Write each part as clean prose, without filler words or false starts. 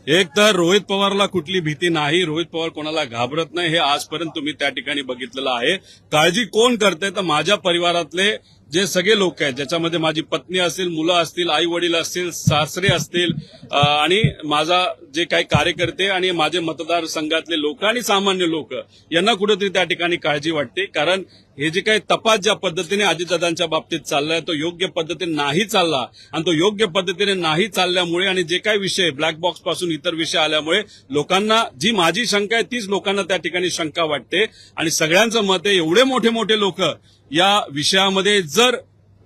एक तर रोहित पवारला कुठली भीती नाही, रोहित पवार कोणाला घाबरत नाही, हे आजपर्यंत तुम्ही त्या ठिकाणी बघितलेलं आहे. काळजी कोण करते तर माझ्या परिवारातले जे सगळे लोक आहेत, ज्याच्यामध्ये माझी पत्नी असतील, मुलं असतील, आई वडील असतील, सासरे असतील आणि माझा जे काही कार्यकर्ते आणि माझे मतदारसंघातले लोक आणि सामान्य लोक यांना कुठेतरी त्या ठिकाणी काळजी वाटते. कारण हे जे काही तपास ज्या पद्धतीने अजितदादांच्या बाबतीत चाललाय तो योग्य पद्धतीने नाही चालला आणि तो योग्य पद्धतीने नाही चालल्यामुळे आणि जे काही विषय ब्लॅक बॉक्स पासून इतर विषय आल्यामुळे लोकांना जी माझी शंका आहे तीच लोकांना त्या ठिकाणी शंका वाटते. आणि सगळ्यांचं मत आहे एवढे मोठे मोठे लोक या विषयामध्ये जर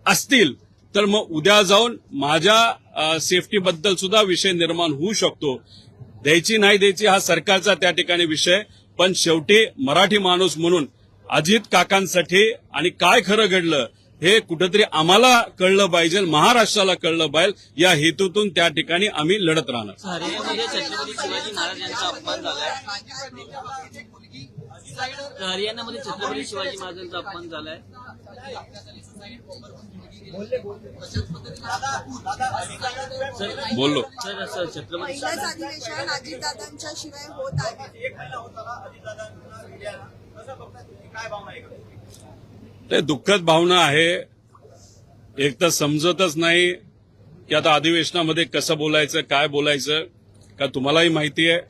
असतील तर मग उद्या जाऊन माझ्या सेफ्टीबद्दल सुद्धा विषय निर्माण होऊ शकतो. द्यायची नाही द्यायची हा सरकारचा त्या ठिकाणी विषय, पण शेवटी मराठी माणूस म्हणून अजित काकांसाठी आणि काय खरं घडलं हे कुठेतरी आम्हाला कळलं पाहिजे, महाराष्ट्राला कळलं पाहिजे. या हेतूतून त्या ठिकाणी आम्ही लढत राहणार. हरियाणामध्ये छत्रपती शिवाजी महाराजांचा अपमान झालाय. बोललो सर छत्रपती अधिवेशन अजितदादांच्या शिवाय होत आहे. ते दुःखद भावना आहे. एक तर समजतच नाही की आता अधिवेशनामध्ये कसं बोलायचं, काय बोलायचं. का तुम्हालाही माहिती आहे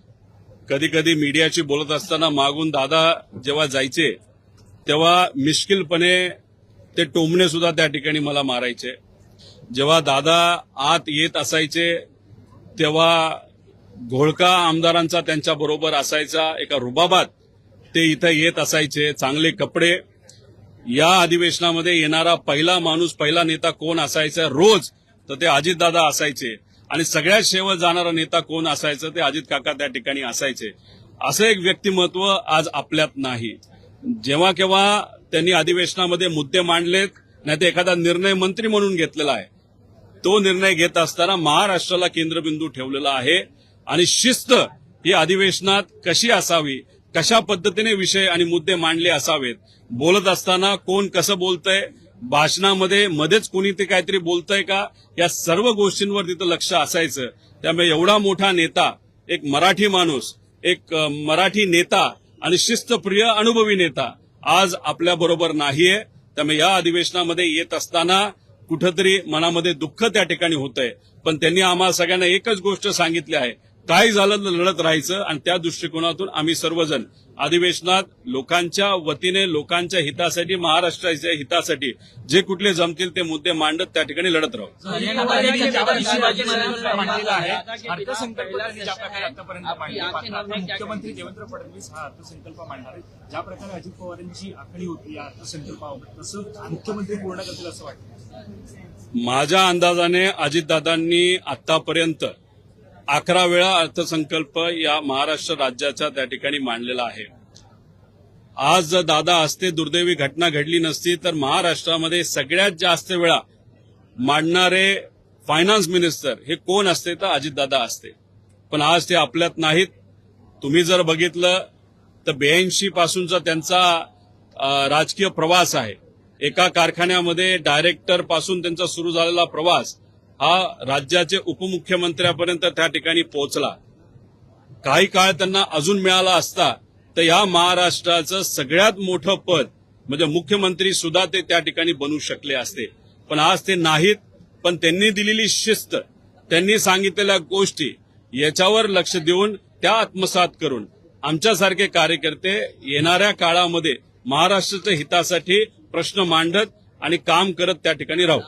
कधी कधी मीडियाशी बोलत असताना मागून दादा जेव्हा जायचे तेव्हा मिश्किलपणे ते टोमणे सुद्धा त्या ठिकाणी मला मारायचे. जेव्हा दादा आत येत असायचे तेव्हा घोळका आमदारांचा त्यांच्याबरोबर असायचा. एका रुबाबात ते इथं येत असायचे, चांगले कपडे. या अधिवेशनामध्ये येणारा पहिला माणूस, पहिला नेता कोण असायचा रोज तर ते अजितदादा असायचे. आणि सगळ्यात शेवट जाणारा नेता कोण असायचं ते अजित काका त्या ठिकाणी असायचे. असं एक व्यक्तिमत्व आज आपल्यात नाही. जेव्हा केव्हा त्यांनी अधिवेशनामध्ये मुद्दे मांडलेत, नाही तर एखादा निर्णय मंत्री म्हणून घेतलेला आहे, तो निर्णय घेत असताना महाराष्ट्राला केंद्रबिंदू ठेवलेला आहे. आणि शिस्त ही अधिवेशनात कशी असावी, कशा पद्धतीने विषय आणि मुद्दे मांडले असावेत, बोलत असताना कोण कसं बोलतंय, भाषणामध्ये मध्येच कोणी ते काहीतरी बोलतंय का, या सर्व गोष्टींवर तिथं लक्ष असायचं. त्यामुळे एवढा मोठा नेता, एक मराठी माणूस, एक मराठी नेता आणि शिस्तप्रिय अनुभवी नेता आज आपल्याबरोबर नाहीये. त्यामुळे या अधिवेशनामध्ये येत असताना कुठंतरी मनामध्ये दुःख त्या ठिकाणी होतंय. पण त्यांनी आम्हाला सगळ्यांना एकच गोष्ट सांगितली आहे, काय झालं तर लढत राहायचं. आणि त्या दृष्टिकोनातून आम्ही सर्वजण अधिवेशनात लोकांच्या वतीने, लोकांच्या हितासाठी, महाराष्ट्राच्या हितासाठी जे कुठले जमतील ते मुद्दे मांडत त्या ठिकाणी लढत राहू. मुख्यमंत्री देवेंद्र फडणवीस हा अर्थसंकल्प मांडणार आहे. ज्या प्रकारे अजित पवारांची आखणी होती या अर्थसंकल्पावर तसं मुख्यमंत्री पूर्ण करतील असं वाटतं. माझ्या अंदाजाने अजितदादांनी आतापर्यंत 11 वेळा अर्थसंकल्प या महाराष्ट्र राज्याच्या त्या ठिकाणी मांडलेला आहे. आज जर दादा असते, दुर्दैवी घटना घडली नसती तर महाराष्ट्रामध्ये सगळ्यात जास्त वेळा मांडणारे फायनान्स मिनिस्टर हे कोण असते तर अजितदादा असते. पण आज ते आपल्यात नाहीत. तुम्ही जर बघितलं तर 82 पासूनचा त्यांचा राजकीय प्रवास आहे. एका कारखान्यामध्ये डायरेक्टर पासून त्यांचा सुरू झालेला प्रवास हा राज्याचे उपमुख्यमंत्र्यापर्यंत त्या ठिकाणी पोहोचला. काही काळ त्यांना अजून मिळाला असता तर या महाराष्ट्राचं सगळ्यात मोठं पद म्हणजे मुख्यमंत्री सुद्धा ते त्या ठिकाणी बनू शकले असते. पण आज ते नाहीत. पण त्यांनी दिलेली शिस्त, त्यांनी सांगितलेल्या गोष्टी याच्यावर लक्ष देऊन त्या आत्मसात करून आमच्यासारखे कार्यकर्ते येणाऱ्या काळामध्ये महाराष्ट्राच्या हितासाठी प्रश्न मांडत आणि काम करत त्या ठिकाणी राहू.